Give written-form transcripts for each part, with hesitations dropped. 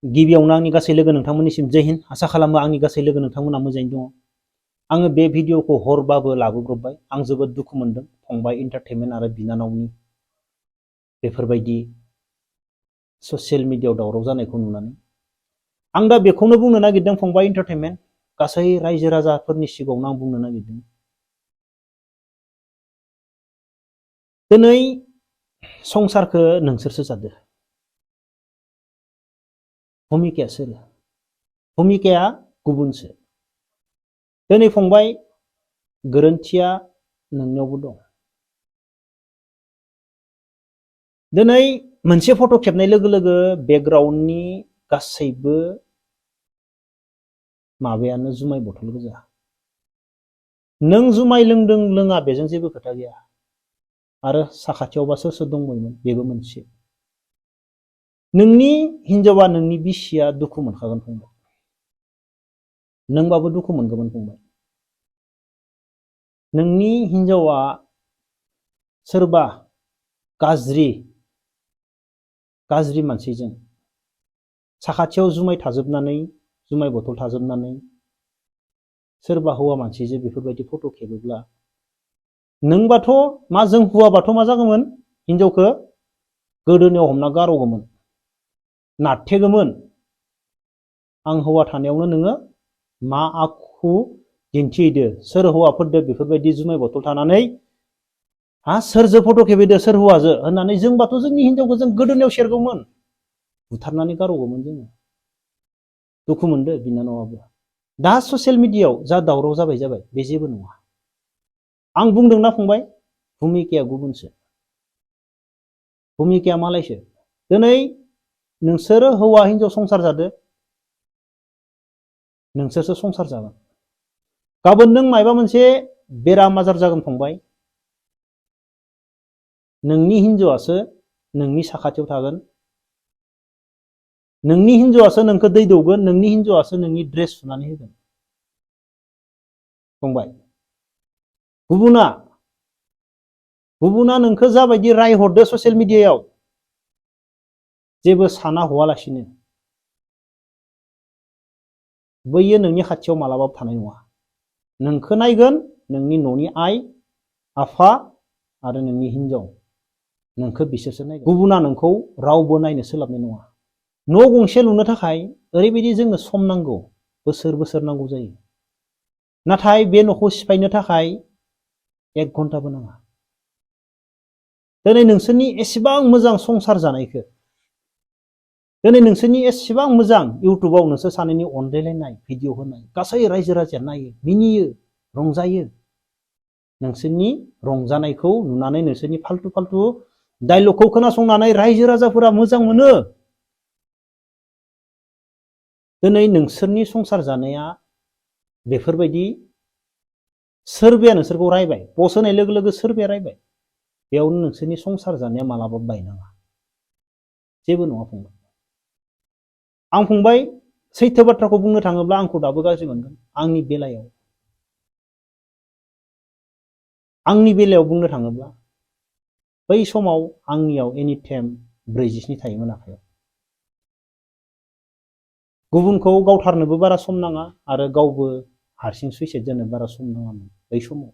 गिबियावनो आंनि गासै लोगो नोंथांमोननिसिम जय हिन्द आसा खालामो आंनि गासै लोगो नोंथांमोना मोजाङैनो दङ। आङो बे भिडिअखौ हरबाबो लाबोब्रबबाय। आं जोबोद दुखु मोनदों फंबाय एन्टारटेनमेन्ट आरो बिनानावनि बेफोरबायदि ससियेल मिडियायाव दावराव जानायखौ नुनानै। आं दा बेखौनो बुंनो नागिरदों फंबाय एन्टारटेनमेन्ट गासै रायजो राजाफोरनि सिगाङावनो आं बुंनो नागिरदों। दिनै संसारखौ नोंसोरसो जादो। भुमिकाया सोर? भुमिकाया गुबुनसो। दिनै फंबाय गोरोन्थिया नोंनियावबो दं। दिनै मोनसे फट' खेबनाय लोगो लोगो बेकग्राउन्डनि गासैबो माबायानो जुमाय बथल गोजा। नों जुमाय लोंदों लोङा बेजों जेबो खोथा गैया। आरो साखाथियावबा सोर सोर दंमोन बेबो मोनसे। नोंनि हिनजावा नोंनि बिसिया दुखु मोनखागोन फंबाय। नोंबाबो दुखु मोनगौमोन फंबाय। नोंनि हिनजावा सोरबा गाज्रि मानसिजों साखाथियाव जुमाय थाजोबनानै जुमाय बथल थाजोबनानै सोरबा हौवा मानसिजों बेफोरबायदि फट' खेबोब्ला नोंबाथ' मा जों हौवाबाथ' मा जागौमोन? हिनजावखौ गोदोनायाव हमना गारगौमोन, नारथेगौमोन। आं हौवा थानायावनो नोङो मा आखु दिन्थिहैदो? सोर हौवाफोरदो बेफोरबायदि जुमाय बथल थानानै सोरजों फट' खेबहैदो सोर हौवाजों होननानै जोंबाथ' जोंनि हिनजावखौ जों गोदोनायाव सेरगौमोन, बुथारनानै गारगौमोन जोङो। दुखु मोनदो बिनानावाबो। दा ससियेल मिडियायाव जा दावराव जाबाय बे जेबो नङा। आं बुंदोंना फंबाय भुमिकाया गुबुनसो। भुमिकाया मालायसो। दिनै नोंसोरो हौवा हिनजाव संसार जादो, नोंसोरसो संसार जागोन। गाबोन नों मायबा मोनसे बेराम आजार जागोन फंबाय, नोंनि हिनजावासो नोंनि साखाथियाव थागोन, नोंनि हिनजावासो नोंखौ दै दौगोन, नोंनि हिनजावासो नोंनि ड्रेस सुनानै होगोन फंबाय। गुबुना नोंखौ जाबायदि रायहरदो ससियेल मिडियायाव जेबो साना हवालासिनो बैयो नोंनि खाथियाव मालाबाबो थानाय नङा। नोंखौ नायगोन नोंनि न'नि आइ आफा आरो नोंनि हिनजाव, नोंखौ बिसोरसो नायगोन। गुबुना नोंखौ रावबो नायनो सोलाबनाय नङा। न' गंसे लुनो थाखाय ओरैबायदि जोंनो सम नांगौ, बोसोर नांगौ जायो। नाथाय बे न'खौ सिफायनो थाखाय 1 घन्टाबो नाङा। दिनै नोंसोरनि एसेबां मोजां संसार जानायखौ, दिनै नोंसोरनि एसेबां मोजां इउटुबाव नोंसोर सानैनि अनलायलायनाय भिडिअ होनाय गासै रायजो राजाया नायो, मिनियो, रंजायो। नोंसोरनि रंजानायखौ नुनानै नोंसोरनि फाल्थु डायलगखौ खोनासंनानै रायजो राजाफोरा मोजां मोनो। दिनै नोंसोरनि संसार जानाया बेफोरबायदि सोरबाया नोंसोरखौ रायबाय, पस्ट होनाय लोगो लोगो सोरबाया रायबाय, बेयावनो नोंसोरनि संसार जानाया मालाबाबो बायनाङा। जेबो नङा फंबाय। आं फंबाय सैथो बाथ्राखौ बुंनो थाङोब्ला आंखौ दाबो गाज्रि मोनगोन। आंनि बेलायाव बुंनो थाङोब्ला बै समाव आंनियाव एनि टाइम 40 थायोमोन आखायाव। गुबुनखौ गावथारनोबो बारा सम नाङा आरो गावबो हारसिं सुइसाइड जानो बारा सम नाङामोन बै समाव।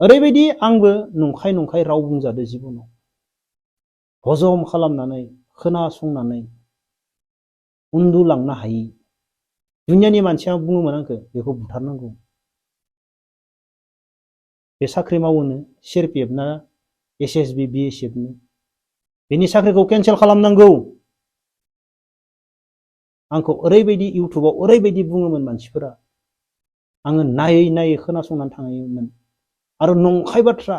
ओरैबायदि आंबो नंखाय राव बुंजादो जिबनाव। हजम खालामनानै खोनासंनानै उन्दुलांनो हायि। दुनियानि मानसिया बुङोमोन आंखौ बेखौ बुथारनांगौ। बे साख्रि मावोनो CRPF ना SSB BSF नि बेनि साख्रिखौ केन्सेल खालामनांगौ। आंखौ ओरैबायदि इउटुबाव ओरैबायदि बुङोमोन मानसिफोरा, आङो नायै खोनासंनानै थाङोमोन। आरो नंखाय बाथ्रा,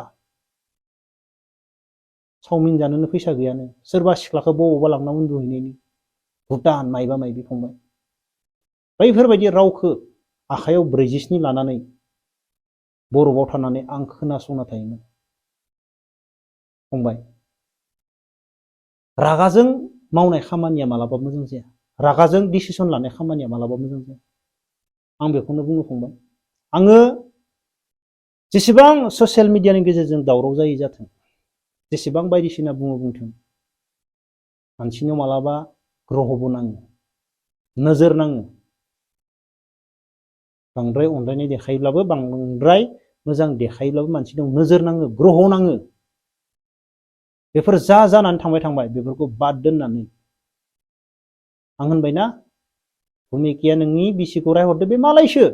चावमिन जानोनो फैसा गैयानो, सोरबा सिख्लाखौ बबावबा लांना उन्दुहैनायनि, भुटान मायबा मायबि फंबाय। बैफोरबायदि रावखौ आखायाव 47 लानानै बरफआव थानानै आं खोनासंना थायोमोन फंबाय। रागाजों मावनाय खामानिया मालाबाबो मोजां जाया, रागाजों डिसिसन लानाय खामानिया मालाबाबो मोजां जाया। आं बेखौनो बुंनो फंबाय। आङो जेसेबां ससियेल मिडियानि गेजेरजों दावराव जायै जाथों, जेसेबां बायदिसिना बुंथों, मानसिनाव मालाबा ग्रहबो नाङो नोजोर नाङो बांद्राय अनलायनाय देखायोब्लाबो बांद्राय मोजां देखायोब्लाबो मानसिनाव नोजोर नाङो ग्रह नाङो बेफोर जानानै थांबाय बेफोरखौ बाद दोननानै आं होनबायना भुमिकाया नोंनि बिसिखौ रायहरदो बे मालायसो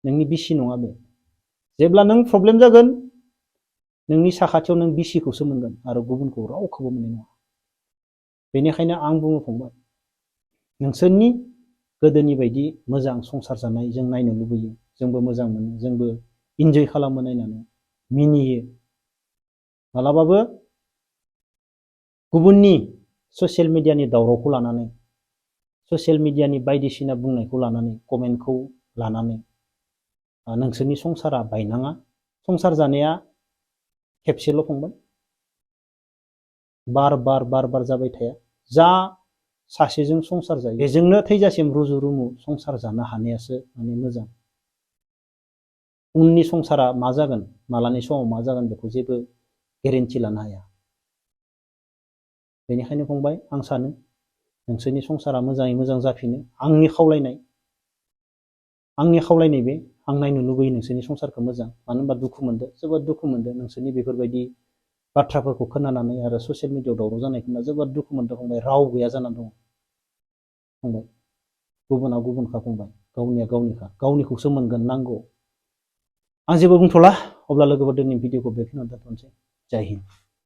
नोंनि बिसि नङा बे जेब्ला नों प्रब्लेम जागोन नोंनि साखाथियाव नों बिसिखौसो मोनगोन आरो गुबुनखौ रावखौबो मोननाय नङा बेनिखायनो आं बुङो फंबाय नोंसोरनि गोदोनि बायदि मोजां संसार जानाय जों नायनो लुबैयो जोंबो मोजां मोनो जोंबो इन्जय खालामो नायनानै मिनियो मालाबाबो गुबुननि ससियेल मिडियानि दावरावखौ लानानै ससियेल मिडियानि बायदिसिना बुंनायखौ लानानै कमेन्टखौ लानानै नोंसोरनि संसारा बायनाङा संसार जानाया खेबसेल' फंबाय बार बार जाबाय थाया जा सासेजों संसार जायो बेजोंनो थैजासिम रुजु रुमु संसार जानो हानायासो माने मोजां उननि संसारा मा जागोन मालानि समाव मा जागोन बेखौ जेबो गेरेन्टि लानो हाया बेनिखायनो फंबाय आं सानो नोंसोरनि संसारा मोजाङै मोजां जाफिनो आंनि खावलायनाय बे आं नायनो लुबैयो नोंसोरनि संसारखौ मोजां मानो होनबा दुखु मोनदो जोबोद दुखु मोनदो नोंसोरनि बेफोरबायदि बाथ्राफोरखौ खोनानानै आरो ससियेल मिडियायाव दावराव जानाय खोना जोबोद दुखु मोनदों फंबाय राव गैया जानानै दङ फंबाय गुबुना गुबुनखा फंबाय गावनिया गावनिखा गावनिखौसो मोनगोन नांगौ आं जेबो बुंथ'ला अब्ला लोगोफोर दिनै भिडिअखौ बेखिनियावनो दोनथ'नोसै जय हिन्द